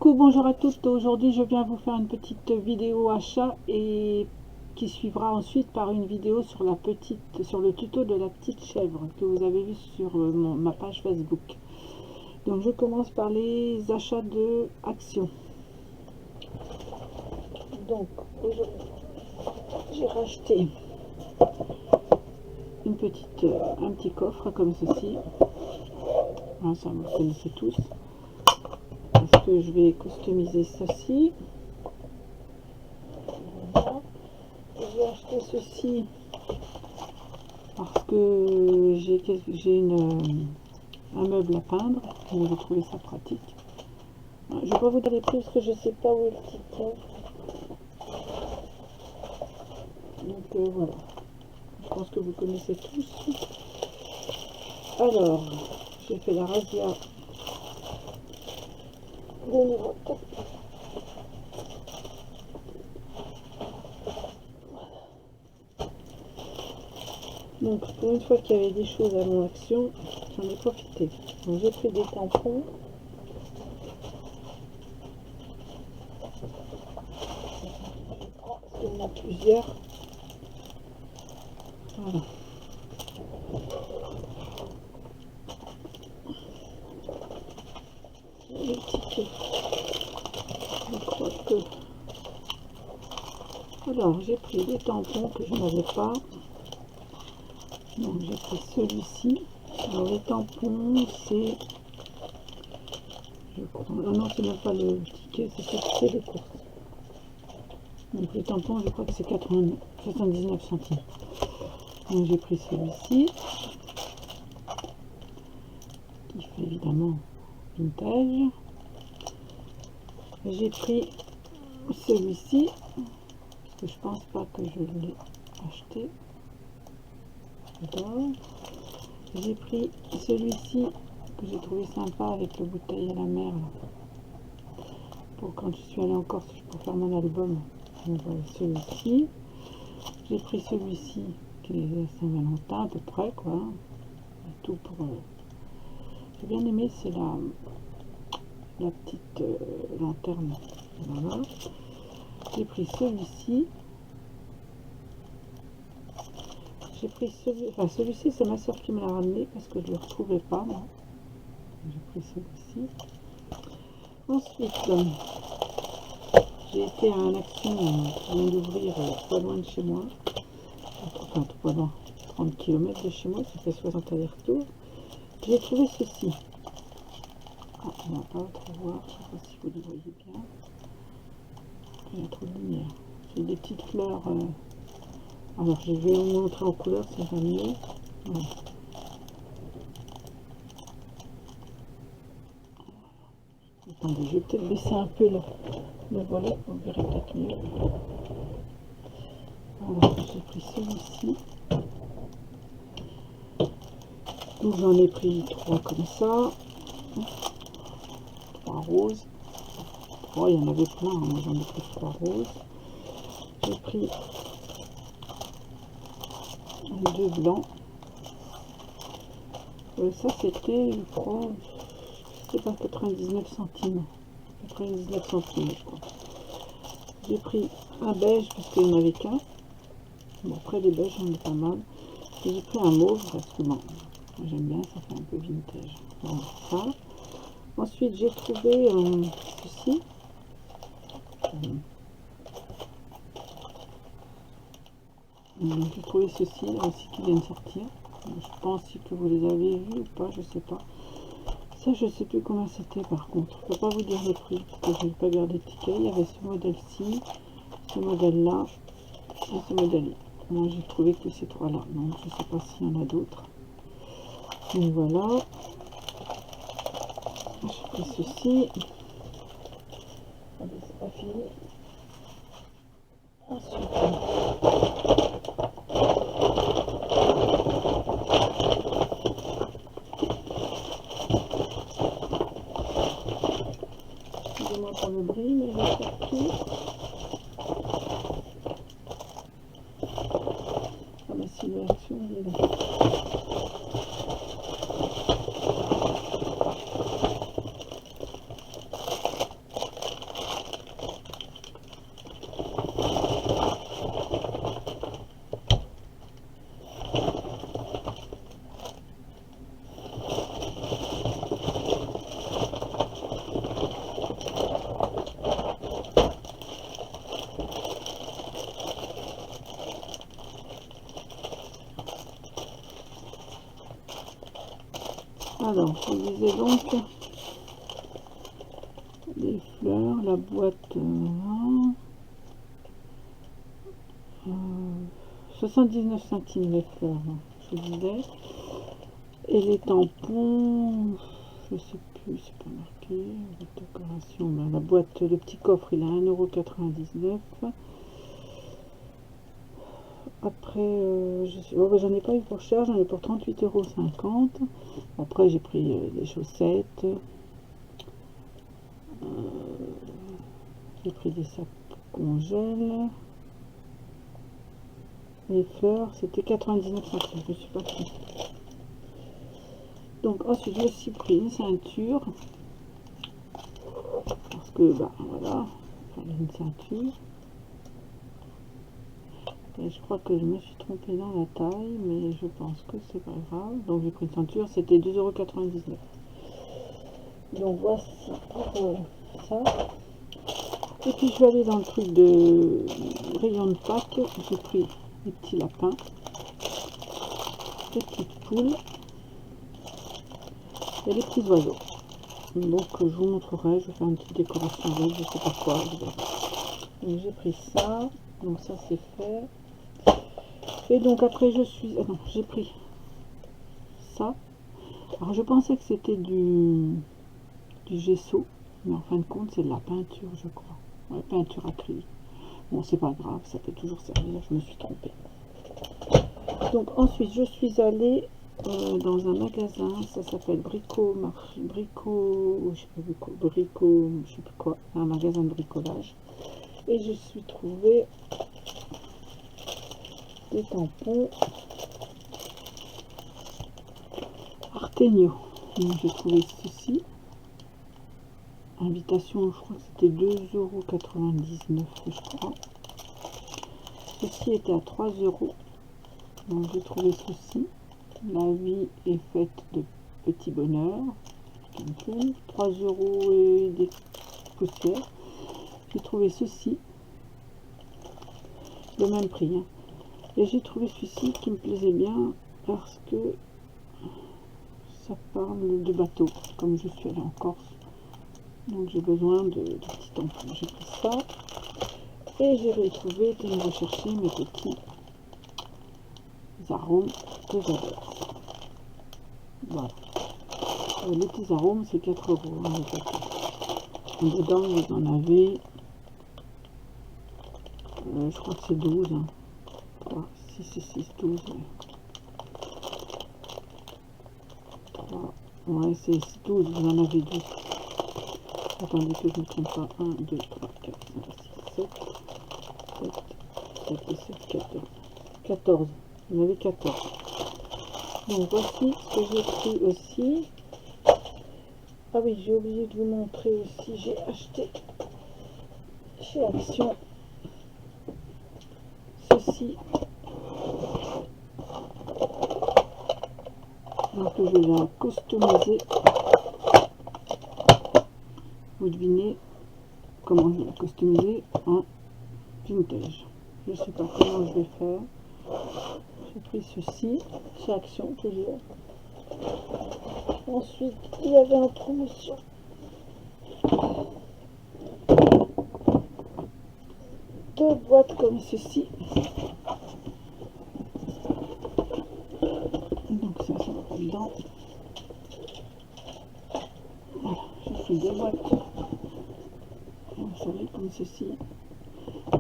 Coucou, bonjour à toutes. Aujourd'hui, je viens vous faire une petite vidéo achat et qui suivra ensuite par une vidéo sur le tuto de la petite chèvre que vous avez vu sur ma page Facebook. Donc, je commence par les achats de Action. Donc, aujourd'hui, j'ai racheté un petit coffre comme ceci. Ah, ça, vous le connaissez tous. Parce que je vais customiser ceci. Voilà. J'ai acheté ceci parce que j'ai un meuble à peindre. Donc j'ai trouvé ça pratique. Je ne vais pas vous dire les prix parce que je ne sais pas où est le ticket. Donc voilà. Je pense que vous connaissez tous. Alors, j'ai fait la razzia de numéro 4. Donc pour une fois qu'il y avait des choses à mon Action, j'en ai profité. Donc j'ai pris des tampons. Parce qu'il y en a plusieurs. Voilà. Le ticket. Je crois que... Alors j'ai pris des tampons que je n'avais pas. Donc j'ai pris celui-ci. Alors les tampons c'est... Je crois... Ah non, c'est même pas le ticket, c'est les courses. Donc les tampons, je crois que c'est 79 centimes. Donc j'ai pris celui-ci. Qui fait évidemment vintage. J'ai pris celui-ci. Parce que je pense pas que je l'ai acheté. J'ai pris celui-ci que j'ai trouvé sympa avec le bouteille à la mer là. Pour quand je suis allée en Corse pour faire mon album. Donc voilà, celui-ci. J'ai pris celui-ci qui est à Saint-Valentin à peu près quoi. Et tout pour j'ai bien aimé, c'est la petite lanterne. Voilà. J'ai pris celui-ci. J'ai pris celui-ci, c'est ma soeur qui me l'a ramené parce que je ne le retrouvais pas. J'ai pris celui-ci. Ensuite, j'ai été à un Action qui vient d'ouvrir pas loin de chez moi. Enfin, pas loin, 30 km de chez moi, ça fait 60 allers-retours. J'ai trouvé ceci. Ah, on va pas trop voir, je ne sais pas si vous les voyez bien. Il y a trop de lumière. C'est des petites fleurs. Alors je vais vous montrer en couleur, c'est pas mieux. Voilà. Attendez, je vais peut-être baisser un peu le volet, vous verrez peut-être mieux. Alors j'ai pris celui-ci. Donc j'en ai pris 3 comme ça. 3 roses. Oh, il y en avait plein, hein. Moi j'en ai pris 3 roses. J'ai pris 2 blancs. Ça c'était, je crois, je sais pas, 99 centimes. 99 centimes, je crois. J'ai pris un beige parce qu'il n'y en avait qu'un. Bon, après les beiges, j'en ai pas mal. J'ai pris un mauve parce que bon, j'aime bien, ça fait un peu vintage. Voilà, ça. Ensuite, j'ai trouvé ceci. J'ai trouvé ceci là aussi qui vient de sortir. Je pense que vous les avez vus ou pas, je sais pas. Ça, je sais plus combien c'était par contre. Je peux pas vous dire le prix parce que je n'ai pas gardé le ticket. Il y avait ce modèle-ci, ce modèle-là et ce modèle-là. Moi, j'ai trouvé que ces trois-là. Donc, je sais pas s'il y en a d'autres. Donc voilà. J'ai pris ceci. Allez, c'est pas fini. Ensuite, excusez-moi pour le bruit, mais je vais faire tout. Ah bah si, l'Action, il est là. Alors, je disais donc des fleurs, la boîte 79 centimes les fleurs, je disais. Et les tampons, je sais plus, c'est pas marqué. Décoration, ben, la boîte, le petit coffre, il a 1,99 €. Après, j'en ai pas eu pour cher, j'en ai pour 38,50 €. Après, j'ai pris des chaussettes. J'ai pris des sacs congèles. Les fleurs, c'était 99 centimes, je me suis pas pris. Donc ensuite, je me suis pris une ceinture. Parce que, bah voilà, il fallait une ceinture. Et je crois que je me suis trompée dans la taille, mais je pense que c'est pas grave. Donc j'ai pris une ceinture, c'était 2,99 €. Donc voici pour ça. Et puis je vais aller dans le truc de rayon de Pâques. J'ai pris des petits lapins, des petites poules et des petits oiseaux. Donc je vous montrerai, je vais faire une petite décoration avec, je sais pas quoi. Donc j'ai pris ça, donc ça c'est fait. Et donc après j'ai pris ça. Alors je pensais que c'était du gesso, mais en fin de compte c'est de la peinture, je crois. Ouais, peinture acrylique. Bon, c'est pas grave, ça peut toujours servir, je me suis trompée. Donc ensuite je suis allée dans un magasin, ça s'appelle Brico, je sais plus quoi, un magasin de bricolage. Et je suis trouvé des tampons Artenio. Donc j'ai trouvé ceci. Invitation, je crois que c'était 2,99 €, je crois. Ceci était à 3 €. Donc j'ai trouvé ceci. La vie est faite de petits bonheurs. 3 € et des poussières. J'ai trouvé ceci. Le même prix. Hein. Et j'ai trouvé celui-ci qui me plaisait bien parce que ça parle de bateau. Comme je suis allée en Corse. Donc j'ai besoin de petits tampons. J'ai pris ça. Et j'ai retrouvé, de me rechercher mes petits arômes que j'adore. Voilà. Les petits arômes, c'est 4 €. Hein, le paquet. Dedans, vous en avez, je crois que c'est 12. Hein. 3, 6 et 6, 12. Ouais. 3, ouais, c'est 12, vous en avez 12. Attendez que je ne me trompe pas. 1, 2, 3, 4, 5, 6, 7, 7 et 7, 14. 14. Vous en avez 14. Donc voici ce que j'ai pris aussi. Ah oui, j'ai oublié de vous montrer aussi, j'ai acheté chez Action ceci. Donc je vais la customiser. Vous devinez comment je vais la customiser en vintage. Je ne sais pas comment je vais faire. J'ai pris ceci chez Action toujours. Ensuite, il y avait en promotion deux boîtes comme ceci. Donc ça va pas dedans. Voilà, j'ai pris deux boîtes. Vous savez, comme ceci.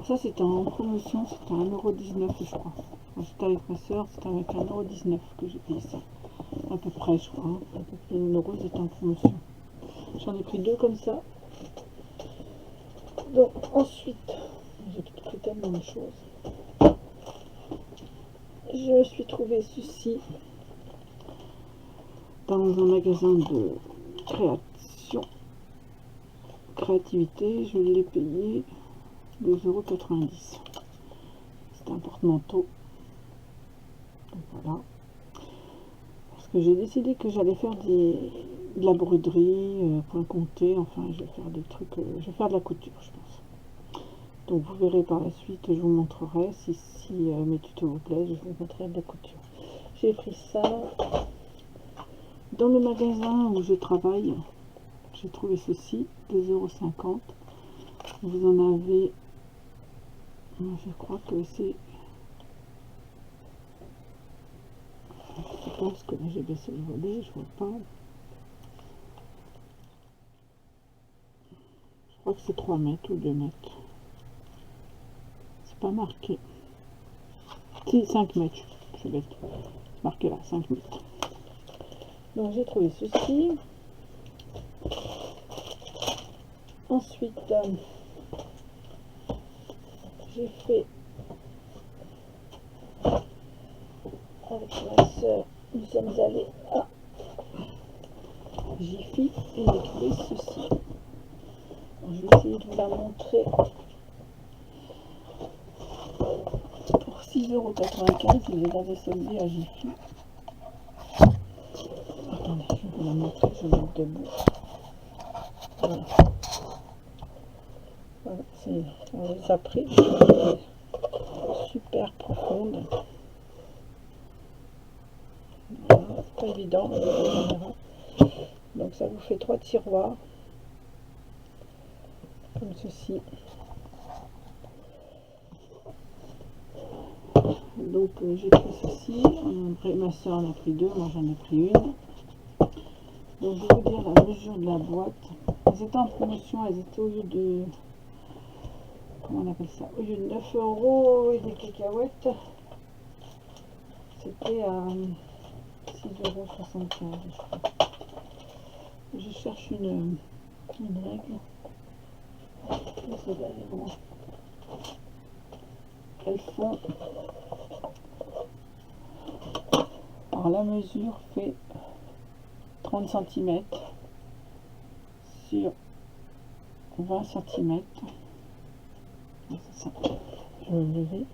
Ça c'était en promotion, c'était à 1,19 € je crois. Quand j'étais avec ma soeur, c'était avec 1,19 € que j'ai payé ça. À peu près, je crois. Hein. À peu près 1 € c'était en promotion. J'en ai pris deux comme ça. Donc ensuite, j'ai pris tellement de choses. Je me suis trouvé ceci dans un magasin de créativité. Je l'ai payé 2,90 €. C'est un porte-manteau. Donc voilà. Parce que j'ai décidé que j'allais faire de la broderie, point compté. Enfin, je vais faire des trucs. Je vais faire de la couture, je pense. Donc vous verrez par la suite, je vous montrerai si mes tutos vous plaisent, je vous montrerai de la couture. J'ai pris ça. Dans le magasin où je travaille, j'ai trouvé ceci, 2,50 €. Vous en avez, je crois que c'est, je sais pas, parce que là j'ai baissé le volet, je vois pas. Je crois que c'est 3 mètres ou 2 mètres. C'est pas marqué. Si, 5 mètres, je suis bête. C'est marqué là, 5 mètres. Donc j'ai trouvé ceci. Ensuite, j'ai fait avec ma soeur, nous sommes allés à Jiffy et j'ai trouvé ceci. Alors, je vais essayer de vous la montrer. Pour 6,95 €, ils les avaient soldés à Jiffy. Attendez, je vais vous la montrer, je vais mettre debout. Voilà. Voilà, on les a pris, super profonde. Voilà, c'est pas évident, donc ça vous fait 3 tiroirs, comme ceci. Donc j'ai pris ceci, ma soeur en a pris 2, moi j'en ai pris une. Donc je vais vous dire la mesure de la boîte. Elles étaient en promotion, elles étaient au lieu de, comment on appelle ça, au lieu de 9 € et des cacahuètes, c'était à 6,75 €, je crois. Je cherche une règle. Elles font, alors la mesure fait 30 cm sur 20 cm. C'est ça. Je vais lever.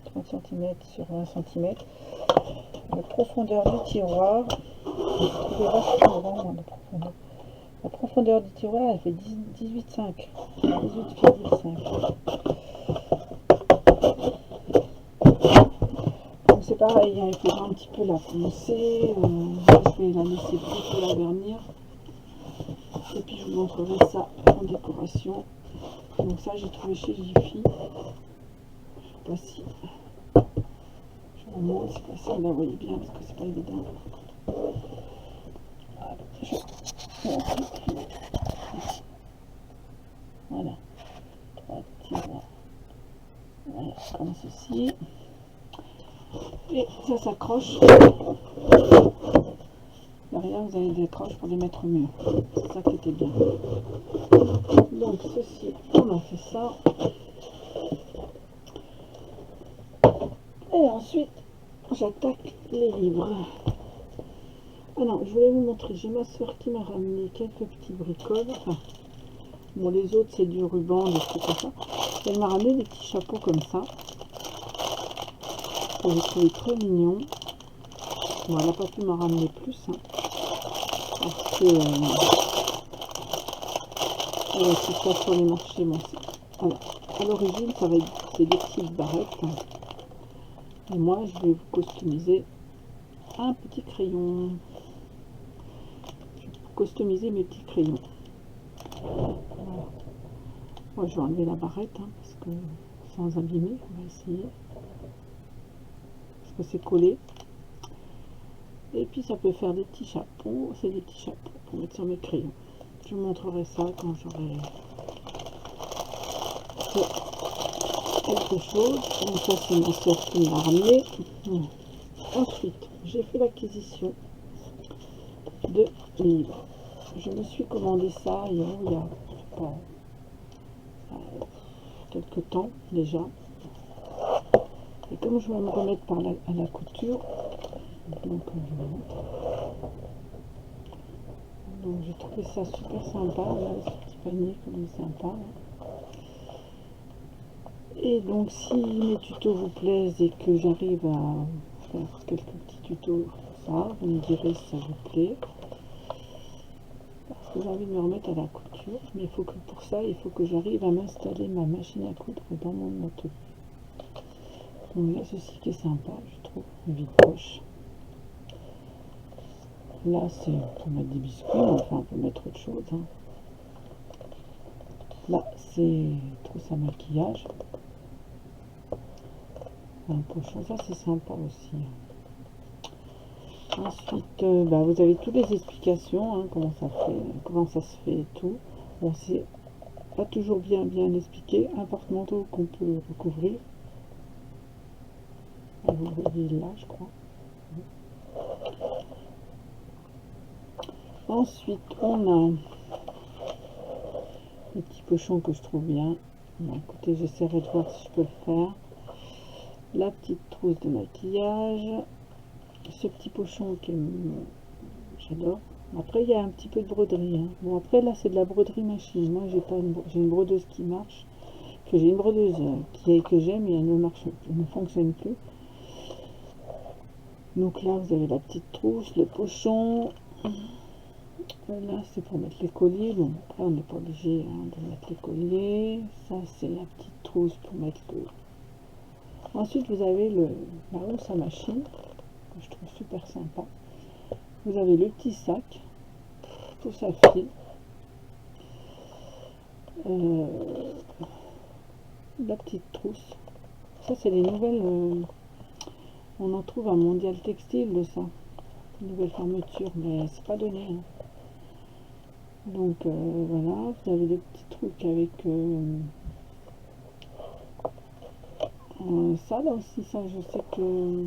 30 cm sur 20 cm. La profondeur du tiroir, je trouvais vachement grand, la profondeur. La profondeur du tiroir, elle fait 18,5. 18,5. Donc c'est pareil, hein, il faudra un petit peu la poncer. Je vais la laisser plutôt la vernir. Et puis je vous montrerai ça en décoration. Donc ça j'ai trouvé chez Jiffy. Je sais pas si je vous montre, c'est pas si vous la voyez bien parce que c'est pas évident. Voilà, 3 tiroirs. Voilà, comme ceci. Et ça s'accroche. Derrière, vous avez des accroches pour les mettre au mur. C'est ça qui était bien. Donc ceci, on a fait ça. Et ensuite, j'attaque les livres. Ah non, je voulais vous montrer. J'ai ma soeur qui m'a ramené quelques petits bricoles. Enfin, bon, les autres, c'est du ruban, des trucs comme ça. Elle m'a ramené des petits chapeaux comme ça. Que j'ai trouvé très mignon. Bon, elle n'a pas pu m'en ramener plus. Hein, parce que c'est pas sur les marchés. Bon, alors, à l'origine, ça va être c'est des petites barrettes. Hein. Et moi, je vais vous customiser un petit crayon. Je vais customiser mes petits crayons. Voilà. Moi, je vais enlever la barrette hein, parce que sans abîmer, on va essayer. Parce que c'est collé. Et puis ça peut faire des petits chapeaux. C'est des petits chapeaux pour mettre sur mes crayons. Je vous montrerai ça quand j'aurai fait quelque chose. Donc ça c'est ma soeur qui me l'a ramené. Ensuite, j'ai fait l'acquisition de livres. Je me suis commandé ça il y a je sais pas, quelques temps déjà. Et comme je vais me remettre à la couture, donc j'ai trouvé ça super sympa. Là, ce petit panier comme il est sympa. Et donc si mes tutos vous plaisent et que j'arrive à faire quelques petits tutos, ça, vous me direz si ça vous plaît. Parce que j'ai envie de me remettre à la couture, mais il faut que pour ça, il faut que j'arrive à m'installer ma machine à coudre dans mon atelier. Donc là, ceci qui est sympa, je trouve, une vide poche. Là, c'est, on peut mettre des biscuits, mais enfin, on peut mettre autre chose. Hein. Là, c'est trousse à maquillage. Un pochon, ça c'est sympa aussi. Ensuite, vous avez toutes les explications, hein, comment ça fait, comment ça se fait et tout. Bon, c'est pas toujours bien expliqué. Un porte-manteau qu'on peut recouvrir. Vous voyez là, je crois. Ensuite, on a le petit pochon que je trouve bien. Bon, écoutez, j'essaierai de voir si je peux le faire. La petite trousse de maquillage. Ce petit pochon que j'adore. Après, il y a un petit peu de broderie. Hein. Bon, après, là, c'est de la broderie machine. Moi, j'ai une brodeuse qui marche. Que j'ai une brodeuse que j'aime et elle ne fonctionne plus. Donc là, vous avez la petite trousse, le pochon. Là, c'est pour mettre les colliers. Bon, après, on n'est pas obligé hein, de mettre les colliers. Ça, c'est la petite trousse pour mettre le... Ensuite, vous avez la housse à machine, que je trouve super sympa. Vous avez le petit sac, tout ça file. La petite trousse. Ça, c'est les nouvelles... on en trouve à Mondial Textile de ça. Nouvelle fermeture, mais c'est pas donné. Hein. Donc voilà, vous avez des petits trucs avec ça là aussi, ça je sais que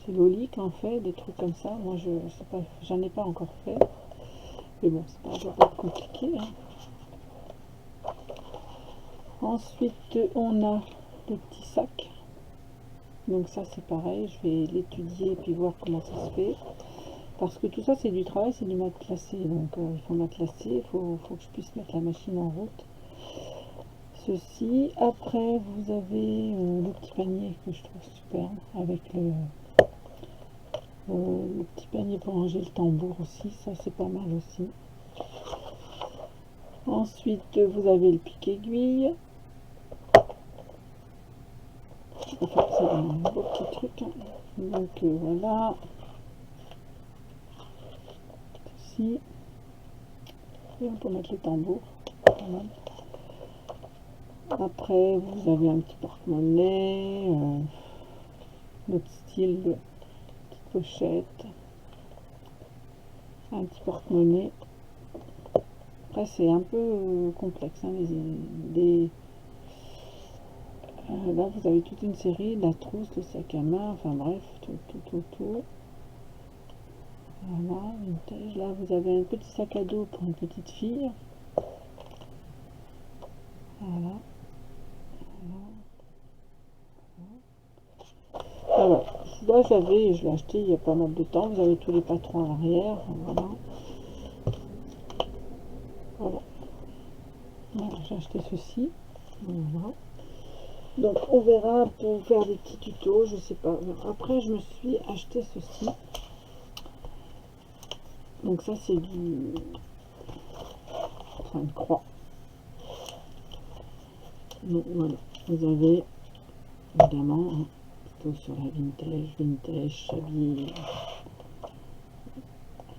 c'est Loli qui en fait des trucs comme ça. Moi je sais pas, j'en ai pas encore fait, mais bon, c'est pas compliqué. Hein. Ensuite, on a le petit sac. Donc ça c'est pareil, je vais l'étudier et puis voir comment ça se fait. Parce que tout ça c'est du travail, c'est du matelassé. Donc il faut matelassé, il faut que je puisse mettre la machine en route. Ceci. Après vous avez le petit panier que je trouve super avec le petit panier pour ranger le tambour aussi, ça c'est pas mal aussi. Ensuite vous avez le pic aiguille. Enfin c'est un beau petit truc. Hein. Donc voilà. Ici. Et on peut mettre les tambours. Après vous avez un petit porte-monnaie. Notre style de petite pochette. Un petit porte-monnaie. Après c'est un peu complexe. Hein, là vous avez toute une série, la trousse, le sac à main, enfin bref, tout. Voilà, vintage. Là vous avez un petit sac à dos pour une petite fille. Voilà. Alors, là j'avais, je l'ai acheté il y a pas mal de temps, vous avez tous les patrons à l'arrière. Voilà. Voilà, j'ai acheté ceci. Voilà. Donc on verra pour faire des petits tutos, je sais pas. Après je me suis acheté ceci. Donc ça c'est du... une croix. Donc voilà, vous avez évidemment hein, plutôt sur la vintage, Chablis.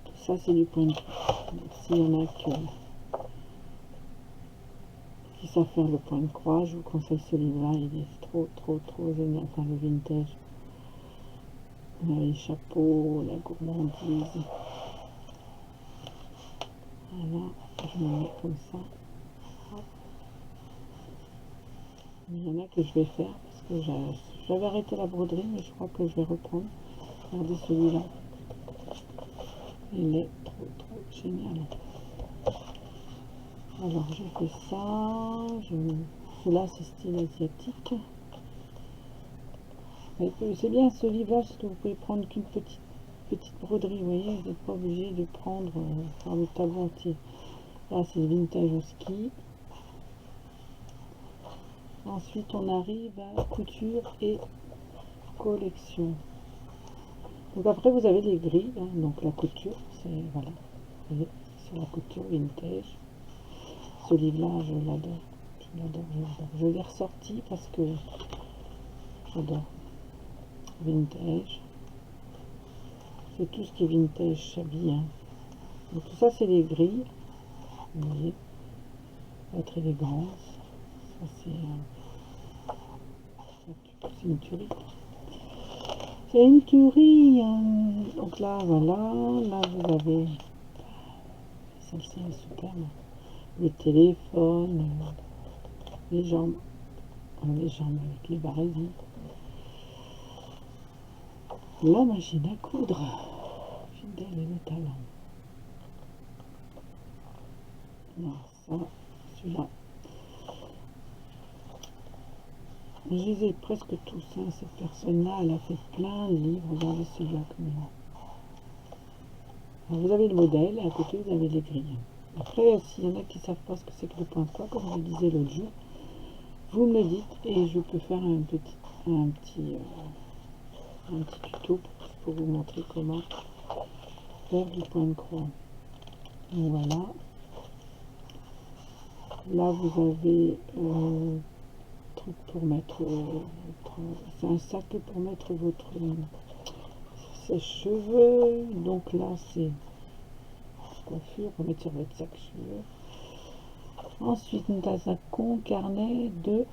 Tout ça c'est du point de croix. S'il y en a qui savent faire le point de croix, je vous conseille celui-là, il est trop génial. Enfin le vintage. Les chapeaux, la gourmandise. Voilà, je me mets comme ça. Il y en a que je vais faire parce que j'avais arrêté la broderie, mais je crois que je vais reprendre. Regardez celui-là. Il est trop génial. Alors je fais ça. Celui-là c'est style asiatique. C'est bien ce livre-là parce que vous pouvez prendre qu'une petite broderie, vous voyez, vous n'êtes pas obligé de prendre faire le tableau entier. Là c'est vintage au ski. Ensuite on arrive à couture et collection. Donc après vous avez les grilles, hein, donc la couture, c'est voilà, c'est la couture vintage. Ce livre-là, je l'adore. Je l'ai ressorti parce que j'adore vintage. C'est tout ce qui est vintage Chabi, hein. Donc tout ça c'est les grilles, vous voyez, ça va être élégant. Ça c'est une tuerie. C'est une tuerie, hein. Donc là voilà, là vous avez, celle-ci est superbe, le téléphone, les jambes avec les barésies, la machine à coudre, fidèle et le talent. Alors ça, celui-là, je les ai presque tous, hein. Cette personne-là, elle a fait plein de livres. Regardez celui-là comme il est. Alors, vous avez le modèle, et à côté vous avez les grilles. Après, s'il y en a qui ne savent pas ce que c'est que le point de croix, comme je le disais l'autre jour, vous me le dites et je peux faire un petit tuto pour vous montrer comment faire du point de croix. Donc voilà. Là vous avez truc pour mettre c'est un sac pour mettre votre sèche-cheveux. Donc là c'est coiffure pour mettre sur votre sac cheveux. Ensuite une tasse à con carnet de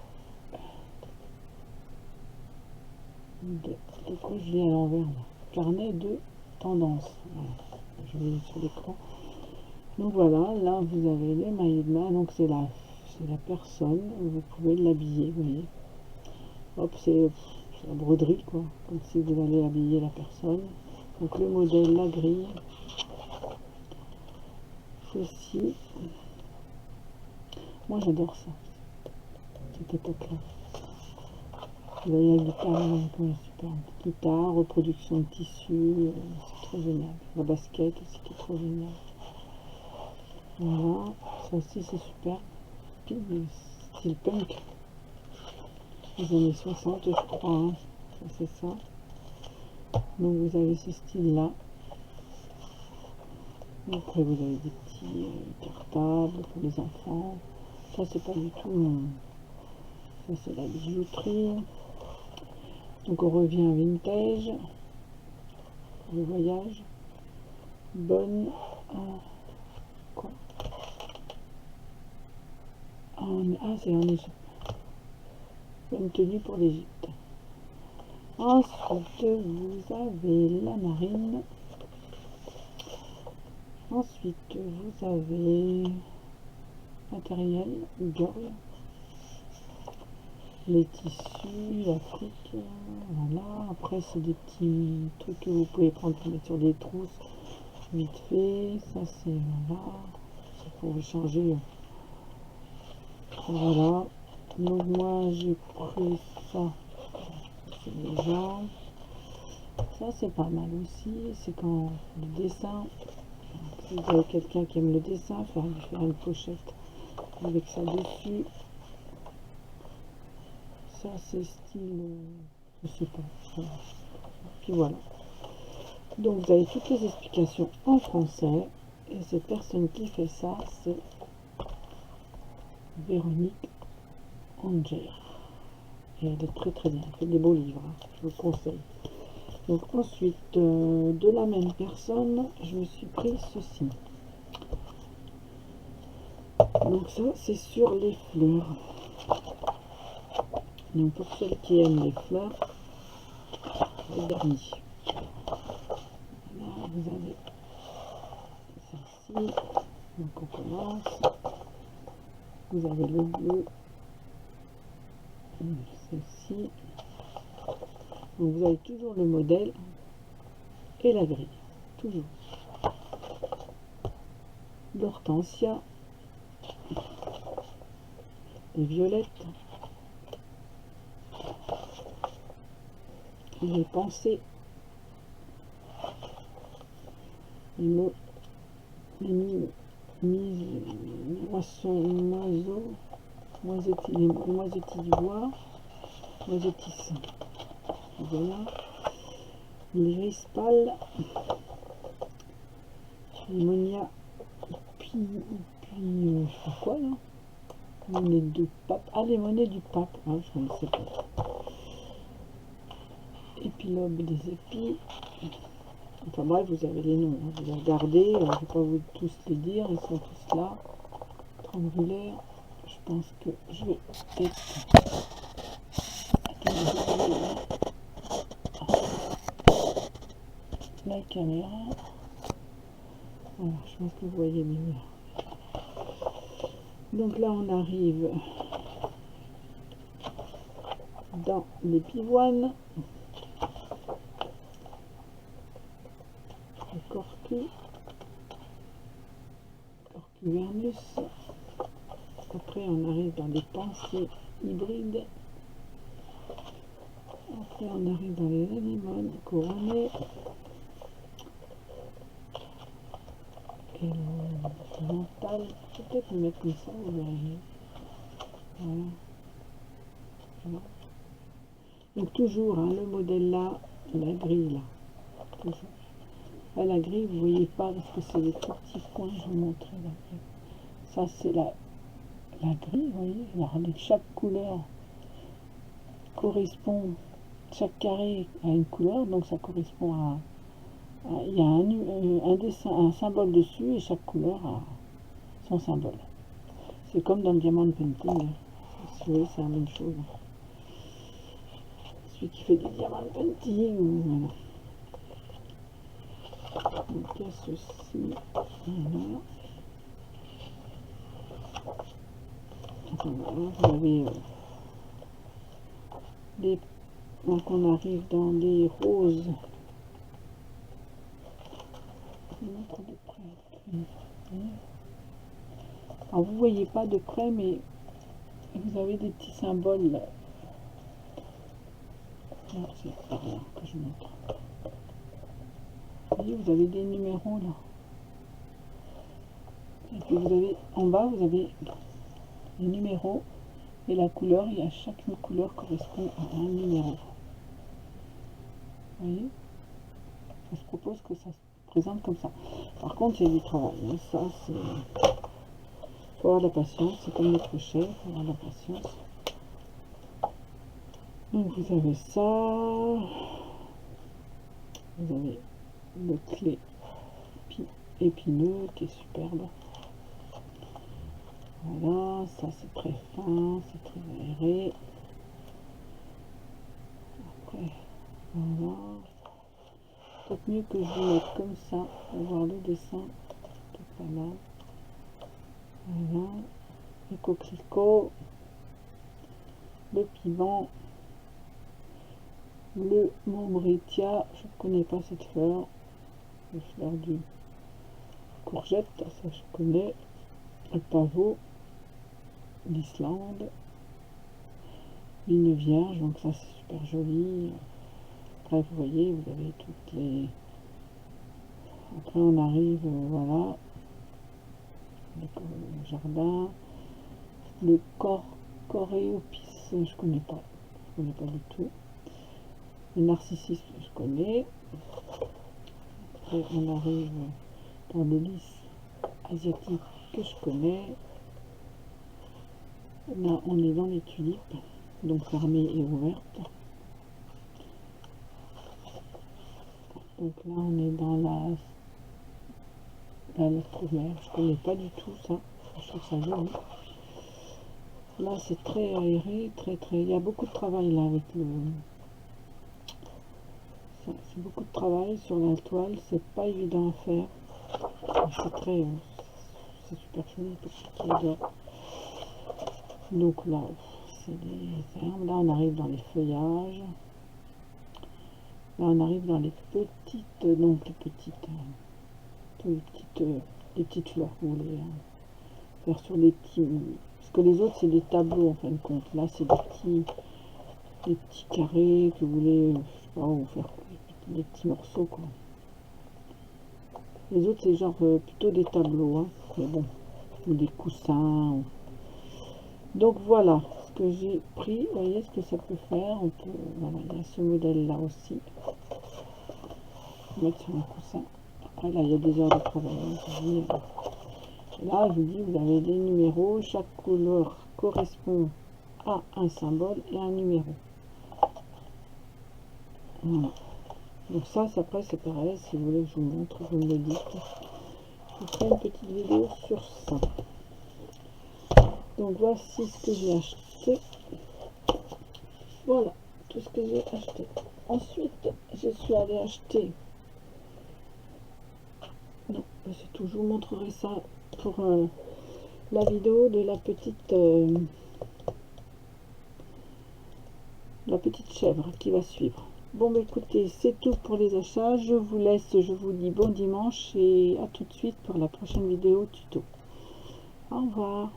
quoi je lis à l'envers, carnet de tendance. Voilà. Je vais sur l'écran. Donc voilà, là vous avez les maillots de bain, donc c'est la personne, vous pouvez l'habiller, vous voyez. Hop, c'est la broderie quoi, comme si vous allez habiller la personne. Donc le modèle, la grille, ceci. Moi j'adore ça, cette époque-là. Vous voyez la guitare, comme super. Guitare, reproduction de tissu, c'est trop génial. La basket aussi qui est trop génial. Voilà, ça aussi c'est super. Style punk. Les années 60 je crois, hein. Ça c'est ça. Donc vous avez ce style là. Après vous avez des petits cartables pour les enfants. Ça c'est pas du tout ça c'est la bijouterie. Donc on revient à vintage, le voyage, bonne quoi, c'est en Égypte, bonne tenue pour l'Égypte. Ensuite vous avez la marine. Ensuite vous avez matériel, girl, les tissus, l'Afrique, voilà. Après c'est des petits trucs que vous pouvez prendre pour mettre sur des trousses vite fait. Ça c'est voilà, c'est pour vous changer. Voilà. Donc moi j'ai pris ça, c'est déjà. Ça c'est pas mal aussi, c'est quand le dessin, si vous avez quelqu'un qui aime le dessin, faire une pochette avec ça dessus. Ça c'est style, je sais pas. Puis voilà. Donc vous avez toutes les explications en français. Et cette personne qui fait ça, c'est Véronique Anger. Et elle est très très bien. Elle fait des beaux livres, hein. Je vous conseille. Donc ensuite, de la même personne, je me suis pris ceci. Donc ça, c'est sur les fleurs. Donc pour celles qui aiment les fleurs, le dernier. Là, vous avez celle-ci. Donc on commence. Vous avez le bleu. Celle-ci. Donc vous avez toujours le modèle et la grille. Toujours. L'hortensia. Les violettes. Les pensées. Les noisettis du bois, noisettis, voilà, les iris pâles, les monia, puis je sais pas quoi là, monnaie de pape, les monnaies du pape, je ne sais pas, épilogue des épis, Enfin bref, vous avez les noms, hein. Vous les regardez, je ne vais pas vous tous les dire, ils sont tous là, triangulaires. Je pense que je vais peut-être... la caméra. Voilà, je pense que vous voyez mieux. Donc là, on arrive dans les pivoines, le corcu vernus. Après, on arrive dans les pensées hybrides. Après, on arrive dans les anémones couronnées. Et le mental, je vais peut-être le mettre comme ça, vous verrez. Voilà. Voilà. Donc toujours, hein, le modèle là, la grille là. Toujours. Là, la grille, vous voyez pas parce que c'est des tout petits points, je vous montrer la grille. Ça, c'est la grille, vous voyez. Regardez, chaque couleur correspond, chaque carré a une couleur, donc ça correspond à il y a un dessin, un symbole dessus et chaque couleur a son symbole. C'est comme dans le diamant painting. Si vous voyez, c'est la même chose. Celui qui fait du diamant painting, voilà. Donc il y a ceci, voilà. Enfin, voilà, vous avez donc on arrive dans les roses. Alors vous voyez pas de près, mais vous avez des petits symboles là. Alors c'est par là que je montre. Vous voyez, vous avez des numéros là. Et puis vous avez en bas, vous avez les numéros et la couleur. Il y a chaque couleur correspond à un numéro. Vous voyez, je se propose que ça se présente comme ça. Par contre, il y a du travail. Hein. Ça, c'est... faut avoir de la patience. C'est comme les crochets, il faut avoir de la patience. Donc vous avez ça. Vous avez le clé épineux qui est superbe. Voilà, ça c'est très fin, c'est très aéré. Après, voilà. Peut-être mieux que je vous mette comme ça pour voir le dessin. C'est pas mal. Voilà. Le coquelicot, le piment, le mombretia. Je ne connais pas cette fleur. La fleur du courgette, ça je connais. Le pavot, l'Islande, vigne vierge, donc ça c'est super joli. Après vous voyez, vous avez toutes les... Après on arrive, voilà, le jardin, le coréopis, je connais pas du tout. Le narcissus, je connais. Après on arrive dans le lys asiatique que je connais. Là on est dans les tulipes, donc fermée et ouverte. Donc là on est dans la lettre mère, je connais pas du tout ça, je trouve ça joli. Là c'est très aéré, il y a beaucoup de travail là avec le... C'est beaucoup de travail sur la toile, c'est pas évident à faire. C'est super joli pour ceux qui adorent. Donc là, c'est les herbes. Là, on arrive dans les feuillages. Là, on arrive dans les petites, donc les petites fleurs. Vous voulez faire sur des petits, parce que les autres c'est des tableaux en fin de compte. Là, c'est des petits carrés que vous voulez, je sais pas, vous faire des petits morceaux quoi. Les autres c'est genre plutôt des tableaux, hein, mais bon, ou des coussins. Donc voilà ce que j'ai pris. Vous voyez ce que ça peut faire. On peut, voilà, il y a ce modèle là aussi. Mettre sur un coussin. Après là il y a des heures de travail. Là je vous dis, vous avez des numéros. Chaque couleur correspond à un symbole et un numéro. Voilà. Donc ça, après c'est pareil, si vous voulez que je vous montre, vous me le dites. Je ferai une petite vidéo sur ça. Donc voici ce que j'ai acheté. Voilà, tout ce que j'ai acheté. Ensuite, je suis allée acheter... Non, c'est tout, je vous montrerai ça pour la vidéo de la petite chèvre qui va suivre. Bon, bah écoutez, c'est tout pour les achats. Je vous laisse, je vous dis bon dimanche et à tout de suite pour la prochaine vidéo tuto. Au revoir.